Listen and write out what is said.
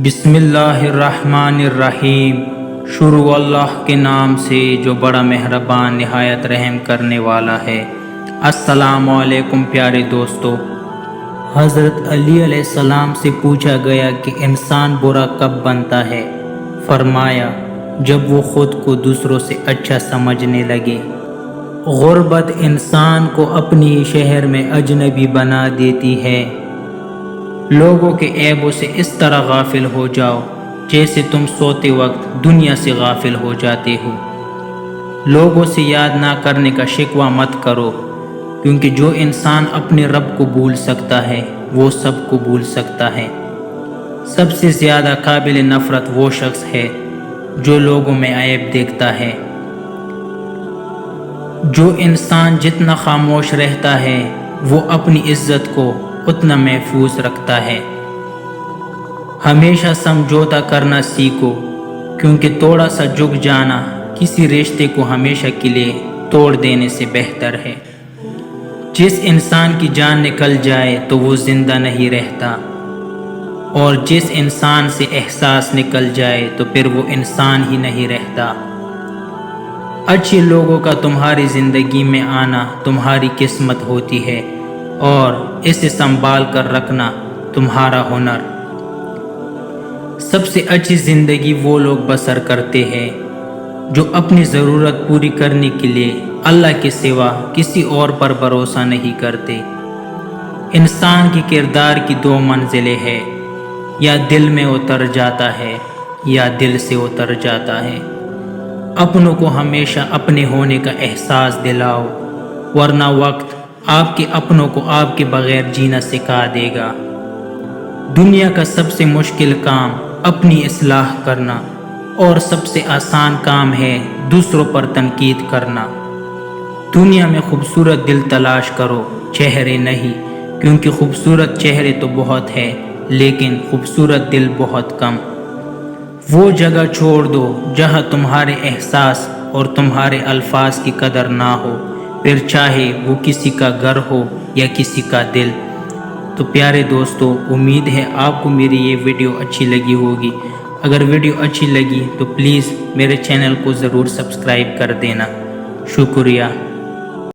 بسم اللہ الرحمن الرحیم۔ شروع اللہ کے نام سے جو بڑا مہربان نہایت رحم کرنے والا ہے۔ السلام علیکم پیارے دوستو۔ حضرت علی علیہ السلام سے پوچھا گیا کہ انسان برا کب بنتا ہے؟ فرمایا جب وہ خود کو دوسروں سے اچھا سمجھنے لگے۔ غربت انسان کو اپنی شہر میں اجنبی بنا دیتی ہے۔ لوگوں کے عیبوں سے اس طرح غافل ہو جاؤ جیسے تم سوتے وقت دنیا سے غافل ہو جاتے ہو۔ لوگوں سے یاد نہ کرنے کا شکوہ مت کرو، کیونکہ جو انسان اپنے رب کو بھول سکتا ہے وہ سب کو بھول سکتا ہے۔ سب سے زیادہ قابل نفرت وہ شخص ہے جو لوگوں میں عیب دیکھتا ہے۔ جو انسان جتنا خاموش رہتا ہے وہ اپنی عزت کو اتنا محفوظ رکھتا ہے۔ ہمیشہ سمجھوتا کرنا سیکھو، کیونکہ تھوڑا سا جھک جانا کسی رشتے کو ہمیشہ کے لیے توڑ دینے سے بہتر ہے۔ جس انسان کی جان نکل جائے تو وہ زندہ نہیں رہتا، اور جس انسان سے احساس نکل جائے تو پھر وہ انسان ہی نہیں رہتا۔ اچھے لوگوں کا تمہاری زندگی میں آنا تمہاری قسمت ہوتی ہے، اور اسے سنبھال کر رکھنا تمہارا ہنر۔ سب سے اچھی زندگی وہ لوگ بسر کرتے ہیں جو اپنی ضرورت پوری کرنے کے لیے اللہ کے سوا کسی اور پر بھروسہ نہیں کرتے۔ انسان کی کردار کی دو منزلیں ہیں، یا دل میں اتر جاتا ہے یا دل سے اتر جاتا ہے۔ اپنوں کو ہمیشہ اپنے ہونے کا احساس دلاؤ، ورنہ وقت آپ کے اپنوں کو آپ کے بغیر جینا سکھا دے گا۔ دنیا کا سب سے مشکل کام اپنی اصلاح کرنا، اور سب سے آسان کام ہے دوسروں پر تنقید کرنا۔ دنیا میں خوبصورت دل تلاش کرو، چہرے نہیں، کیونکہ خوبصورت چہرے تو بہت ہے لیکن خوبصورت دل بہت کم۔ وہ جگہ چھوڑ دو جہاں تمہارے احساس اور تمہارے الفاظ کی قدر نہ ہو، پھر چاہے وہ کسی کا گھر ہو یا کسی کا دل۔ تو پیارے دوستو، امید ہے آپ کو میری یہ ویڈیو اچھی لگی ہوگی۔ اگر ویڈیو اچھی لگی تو پلیز میرے چینل کو ضرور سبسکرائب کر دینا۔ شکریہ۔